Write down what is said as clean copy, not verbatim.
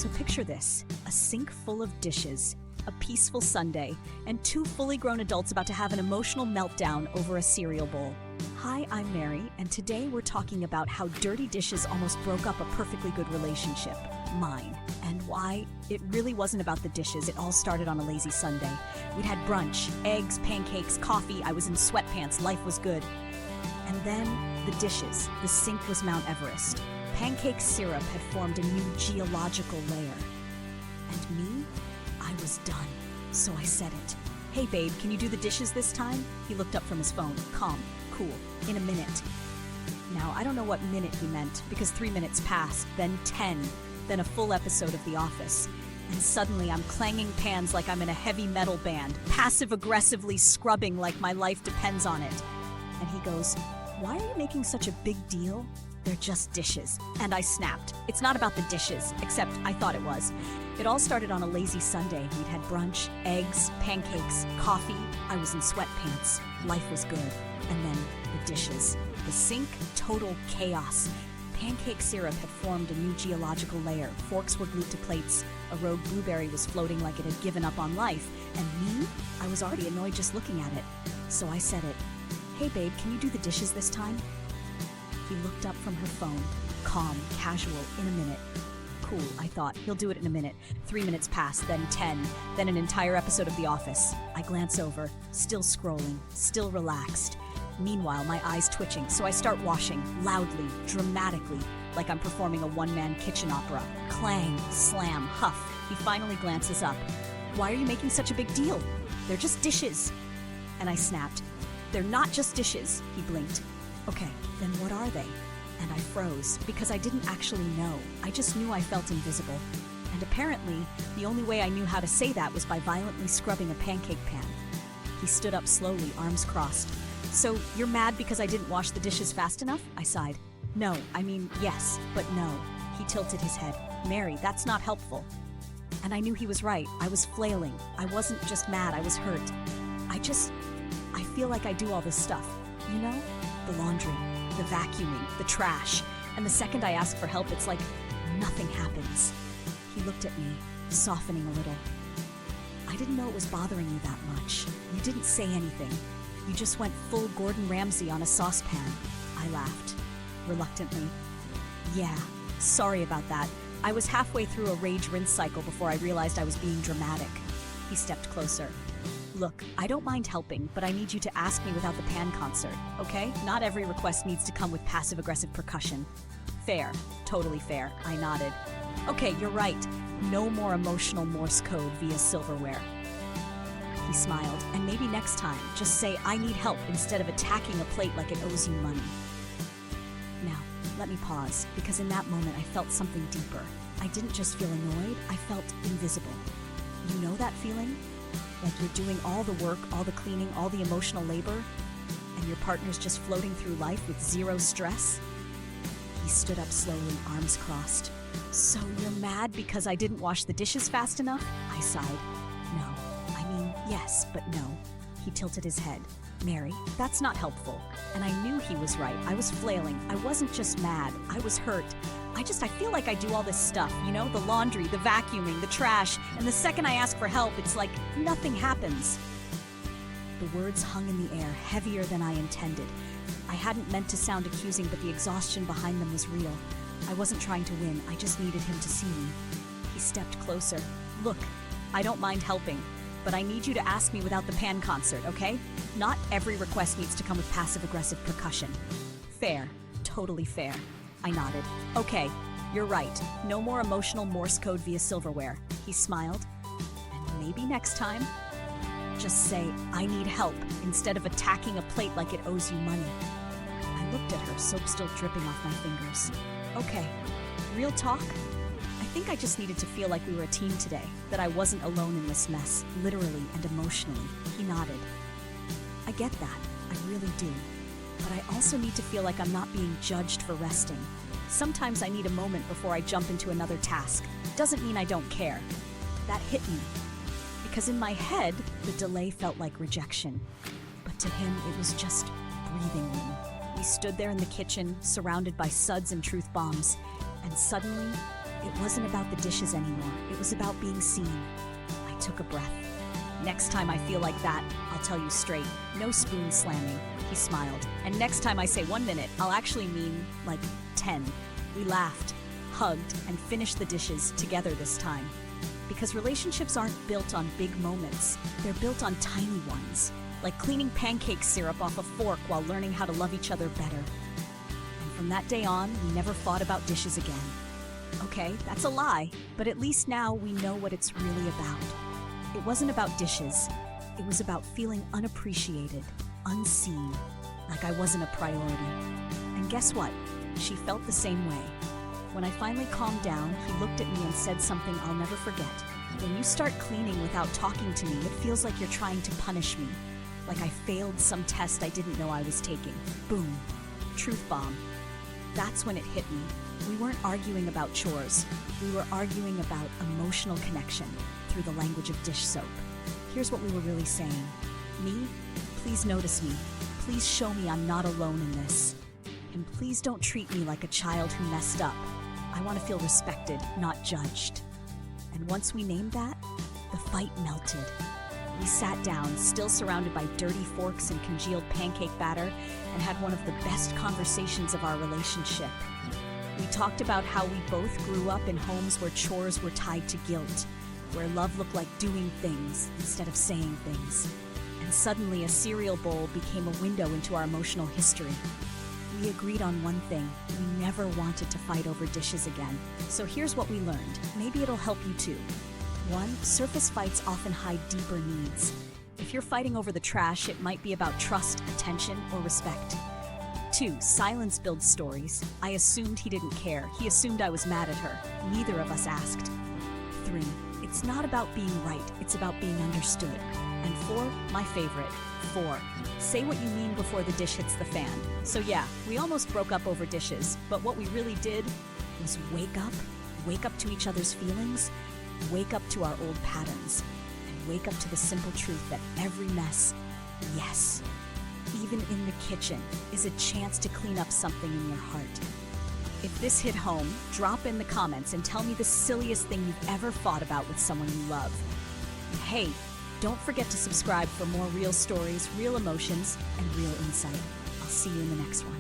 So picture this, a sink full of dishes, a peaceful Sunday, and two fully grown adults about to have an emotional meltdown over a cereal bowl. Hi, I'm Mary, and today we're talking about how dirty dishes almost broke up a perfectly good relationship, mine. And why it really wasn't about the dishes. It all started on a lazy Sunday. We'd had brunch, eggs, pancakes, coffee. I was in sweatpants. Life was good. And then the dishes. The sink was Mount Everest. Pancake syrup had formed a new geological layer. And me? I was done. So I said it. Hey babe, can you do the dishes this time? He looked up from his phone. Calm, cool, in a minute. Now, I don't know what minute he meant, because 3 minutes passed, then 10, then a full episode of The Office. And suddenly I'm clanging pans like I'm in a heavy metal band, passive-aggressively scrubbing like my life depends on it. And he goes, "Why are you making such a big deal? They're just dishes." And I snapped. It's not about the dishes, except I thought it was. It all started on a lazy Sunday. We'd had brunch, eggs, pancakes, coffee. I was in sweatpants. Life was good. And then the dishes. The sink, total chaos. Pancake syrup had formed a new geological layer. Forks were glued to plates. A rogue blueberry was floating like it had given up on life. And me? I was already annoyed just looking at it. So I said it. "Hey babe, can you do the dishes this time?" He looked up from her phone. Calm, casual, in a minute. Cool, I thought. He'll do it in a minute. 3 minutes passed, then 10, then an entire episode of The Office. I glance over, still scrolling, still relaxed. Meanwhile, my eyes twitching, so I start washing, loudly, dramatically, like I'm performing a one-man kitchen opera. Clang, slam, huff. He finally glances up. "Why are you making such a big deal? They're just dishes." And I snapped. "They're not just dishes," he blinked. "Okay, then what are they?" And I froze, because I didn't actually know. I just knew I felt invisible. And apparently, the only way I knew how to say that was by violently scrubbing a pancake pan. He stood up slowly, arms crossed. "So, you're mad because I didn't wash the dishes fast enough?" I sighed. "No, I mean, yes, but no." He tilted his head. "Mary, that's not helpful." And I knew he was right. I was flailing. I wasn't just mad, I was hurt. I feel like I do all this stuff. You know? The laundry, the vacuuming, the trash. And the second I ask for help, it's like nothing happens. He looked at me, softening a little. "I didn't know it was bothering you that much. You didn't say anything. You just went full Gordon Ramsay on a saucepan." I laughed, reluctantly. "Yeah, sorry about that. I was halfway through a rage rinse cycle before I realized I was being dramatic." He stepped closer. "Look, I don't mind helping, but I need you to ask me without the pan concert, okay? Not every request needs to come with passive-aggressive percussion." "Fair, totally fair," I nodded. "Okay, you're right. No more emotional Morse code via silverware." He smiled, "And maybe next time, just say I need help instead of attacking a plate like it owes you money." Now, let me pause, because in that moment I felt something deeper. I didn't just feel annoyed, I felt invisible. You know that feeling? Like you're doing all the work, all the cleaning, all the emotional labor, and your partner's just floating through life with zero stress? He stood up slowly, arms crossed. "So you're mad because I didn't wash the dishes fast enough?" I sighed. "No. I mean, yes, but no." He tilted his head. "Mary, that's not helpful." And I knew he was right. I was flailing. I wasn't just mad. I was hurt. I feel like I do all this stuff, you know? The laundry, the vacuuming, the trash. And the second I ask for help, it's like nothing happens. The words hung in the air, heavier than I intended. I hadn't meant to sound accusing, but the exhaustion behind them was real. I wasn't trying to win. I just needed him to see me. He stepped closer. "Look, I don't mind helping, but I need you to ask me without the pan concert, okay? Not every request needs to come with passive-aggressive percussion." "Fair, totally fair." I nodded. "Okay, you're right. No more emotional Morse code via silverware." He smiled. "And maybe next time, just say, I need help, instead of attacking a plate like it owes you money." I looked at her, soap still dripping off my fingers. "Okay, real talk? I think I just needed to feel like we were a team today, that I wasn't alone in this mess, literally and emotionally." He nodded. "I get that. I really do. But I also need to feel like I'm not being judged for resting. Sometimes I need a moment before I jump into another task. Doesn't mean I don't care." That hit me. Because in my head, the delay felt like rejection. But to him, it was just breathing room. We stood there in the kitchen, surrounded by suds and truth bombs. And suddenly, It wasn't about the dishes anymore. It was about being seen. I took a breath. Next time I feel like that, I'll tell you straight. No spoon slamming. He smiled. And next time I say 1 minute, I'll actually mean like 10. We laughed, hugged, and finished the dishes together this time. Because relationships aren't built on big moments. They're built on tiny ones. Like cleaning pancake syrup off a fork while learning how to love each other better. And from that day on, we never fought about dishes again. Okay, that's a lie, but at least now we know what it's really about. It wasn't about dishes. It was about feeling unappreciated, unseen, like I wasn't a priority. And guess what? She felt the same way. When I finally calmed down, he looked at me and said something I'll never forget. When you start cleaning without talking to me, it feels like you're trying to punish me. Like I failed some test I didn't know I was taking. Boom. Truth bomb. That's when it hit me. We weren't arguing about chores. We were arguing about emotional connection through the language of dish soap. Here's what we were really saying. Me, please notice me. Please show me I'm not alone in this. And please don't treat me like a child who messed up. I want to feel respected, not judged. And once we named that, the fight melted. We sat down, still surrounded by dirty forks and congealed pancake batter, and had one of the best conversations of our relationship. We talked about how we both grew up in homes where chores were tied to guilt, where love looked like doing things instead of saying things. And suddenly a cereal bowl became a window into our emotional history. We agreed on one thing. We never wanted to fight over dishes again. So here's what we learned. Maybe it'll help you too. 1, surface fights often hide deeper needs. If you're fighting over the trash, it might be about trust, attention, or respect. 2, silence builds stories. I assumed he didn't care. He assumed I was mad at her. Neither of us asked. 3, it's not about being right. It's about being understood. And 4, my favorite, 4, say what you mean before the dish hits the fan. So yeah, we almost broke up over dishes, but what we really did was wake up to each other's feelings, wake up to our old patterns, and wake up to the simple truth that every mess, yes, even in the kitchen, is a chance to clean up something in your heart. If this hit home, drop in the comments and tell me the silliest thing you've ever fought about with someone you love. Hey, don't forget to subscribe for more real stories, real emotions, and real insight. I'll see you in the next one.